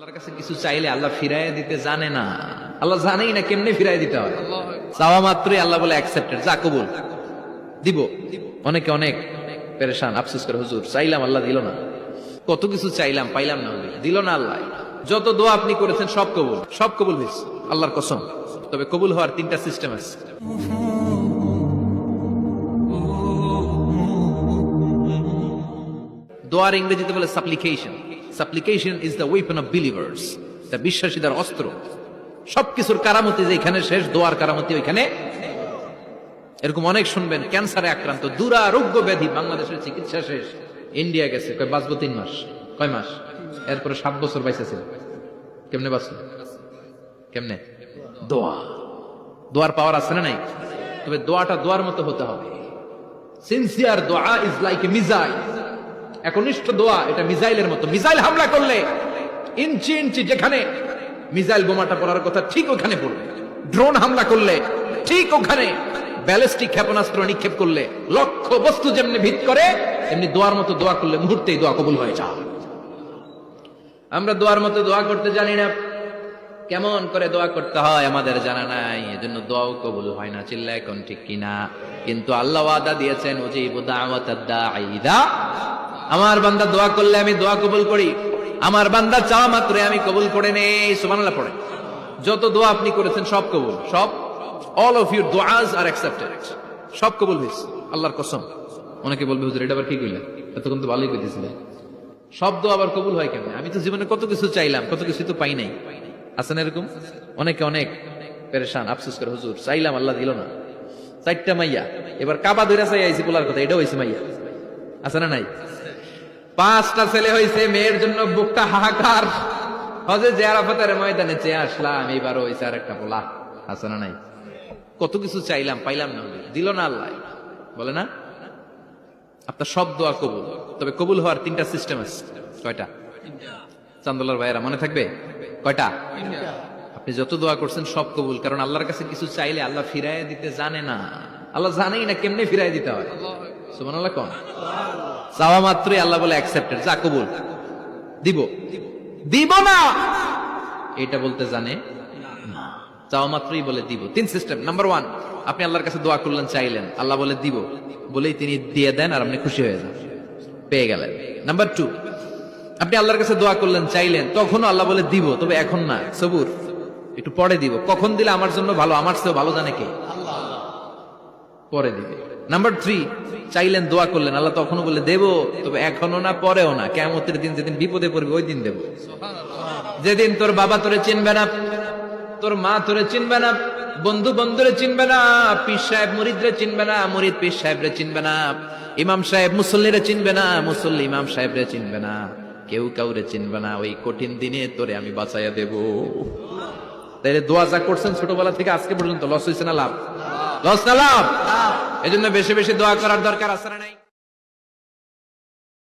আল্লাহর কাছে কিছু চাইলে আল্লাহ ফিরাইয়া দিতে জানে না। আল্লাহ জানেই না কেমনে ফিরাইয়া দিতে হয়। চাওয়া মাত্রই আল্লাহ বলে অ্যাকসেপ্টেড, যা কবুল, দিব। অনেকে অনেক পেরেশান, আফসোস করে, হুজুর চাইলাম আল্লাহ দিল না, কত কিছু চাইলাম পাইলাম না, দিল না আল্লাহ। যত দোয়া আপনি করেছেন সব কবুল, সব কবুল হয়েছে আল্লাহর কসম। তবে কবুল হওয়ার তিনটা সিস্টেম আছে। দোয়ার ইংরেজিতে বলে সাপ্লিকেশন। সাপ্লিকেশন is the weapon of believers, তা বিশ্বাসীদের অস্ত্র। সবকিছুর কারামতি যেখানে শেষ, দোয়ার কারামতি ওইখানে। এরকম অনেক শুনবেন, ক্যান্সারে আক্রান্ত, দুরারোগ্য ব্যাধি, বাংলাদেশের চিকিৎসা শেষ, ইন্ডিয়া গেছে, কয় বাঁচবো 3 মাস, কয় মাস, এরপরে 7 বছর বাইসেছিল। কেমনে বাঁচল? কেমনে? দোয়া। দোয়ার পাওয়ার আছে না নাই? তবে দোয়াটা দোয়ার মতো হতে হবে। সিনসিয়ার দোয়া ইজ লাইক এ মিসাইল। একনিষ্ঠ দোয়া এটা মিসাইলের মতো। মিসাইল হামলা করলে ইঞ্চি ইঞ্চি যেখানে মিসাইল বোমাটা পড়ার কথা ঠিক ওখানে পড়বে। ড্রোন হামলা করলে ঠিক ওখানে, ব্যালিস্টিক ক্ষেপণাস্ত্র নিক্ষেপ করলে লক্ষ্য বস্তু যেমনি ভিত করে, এমনি দোয়ার মতো দোয়া করলে মুহূর্তেই দোয়া কবুল হয়ে যায়। আমরা দোয়ার মতো দোয়া করতে জানি না, কেমন করে দোয়া করতে হয় আমাদের জানা নাই, এজন্য দোয়াও কবুল হয় না। চিল্লা এখন ঠিক কিনা? কিন্তু আল্লাহ ওয়াদা দিয়েছেন, উজিবু দাওয়াতাদ দাঈ ইযা, আমার বান্দা দোয়া করলে আমি দোয়া কবুল করি। আমার বান্দা চাওয়া মাত্র আমি কবুল করে নেই। সুবহানাল্লাহ পড়ে। যত দোয়া আপনি করেছেন সব কবুল, সব। অল অফ ইউর দোয়াজ আর অ্যাকসেপ্টেড, সব কবুল হয়েছে আল্লাহর কসম। অনেকে বলবে, হুজুর এটা আবার কি কইলেন, এতক্ষণ তো ভালোই কইতেছিলেন, সব দোয়া আবার কবুল হয় কেন? আমি তো জীবনে কত কিছু চাইলাম, কত কিছু তো পাই নাই। আছে না এরকম? অনেকে অনেক পেরেশান, আফসোস করে, হুজুর চাইলাম আল্লাহ দিল না। 4টা মাইয়া, এবার কাবা ধরে চাই আইছি বলার কথা, এটাও হয়েছে মাইয়া। আছে না নাই? 5টা ছেলে হয়েছে, মেয়ের জন্য বুকটা হাহাকার। হজে যে আরাফাতের ময়দানে চেয়ে আসলাম, এইবারও হয়েছে আর একটা পোলা। আছে না নাই? কত কিছু চাইলাম পাইলাম না, দিল না আল্লাহ। বলে না আপনার সব দোয়া কবুল। তবে কবুল হওয়ার 3টা সিস্টেম আছে। কয়টা? চান্দোলার ভাইয়েরা মনে থাকবে? কয়টা? আপনি যত দোয়া করছেন সব কবুল, কারণ আল্লাহর কাছে কিছু চাইলে আল্লাহ ফিরাইয়া দিতে জানে না। আল্লাহ জানেই না কেমনে ফিরাই দিতে হয়। সুবহানাল্লাহ কোন? চাওয়া মাত্রই আল্লাহ বলে অ্যাকসেপ্টেড, যা কবুল, দিব। দিব না এটা বলতে জানে না, চাওয়া মাত্রই বলে দিব। 3 সিস্টেম। নাম্বার 1, আপনি আল্লাহর কাছে দোয়া করলেন, চাইলেন, আল্লাহ বলে দিব, বলেই তিনি দিয়ে দেন আর আপনি খুশি হয়ে যান, পেয়ে গেলেন। নাম্বার 2, আপনি আল্লাহর কাছে দোয়া করলেন, চাইলেন, তখনও আল্লাহ বলে দিব, তবে এখন না, সবুর, একটু পরে দিব। কখন দিলে আমার জন্য ভালো, আমার চেয়েও ভালো জানে কে? পরে দিবে। নাম্বার 3, চাইলেন, দোয়া করলেন, আল্লাহ তখনও বলে দেব, তবে এখনো না, পরেও না, কিয়ামতের দিন যেদিন বিপদে পড়বে ওই দিন দেব। যেদিন তোর বাবা তোরে চিনবে না, তোর মা তোরে চিনবে না, বন্ধু বন্ধুরে চিনবে না, পীর সাহেব মুরিদরে চিনবে না, মুরিদ পীর সাহেবরে চিনবে না, ইমাম সাহেব মুসল্লিরে চিনবে না, মুসল্লি ইমাম সাহেবরে চিনবে না, কেউ কাউরে চিনবে না। ওই কঠিন দিনে তোরে আমি বাঁচাইয়া দেব। তাইলে দোয়া যা করছেন ছোটবেলা থেকে আজকে পর্যন্ত, লস হয়েছে না লাভ? লস না লাভ? এজন্য বেশি বেশি দোয়া করার দরকার আছে না নাই?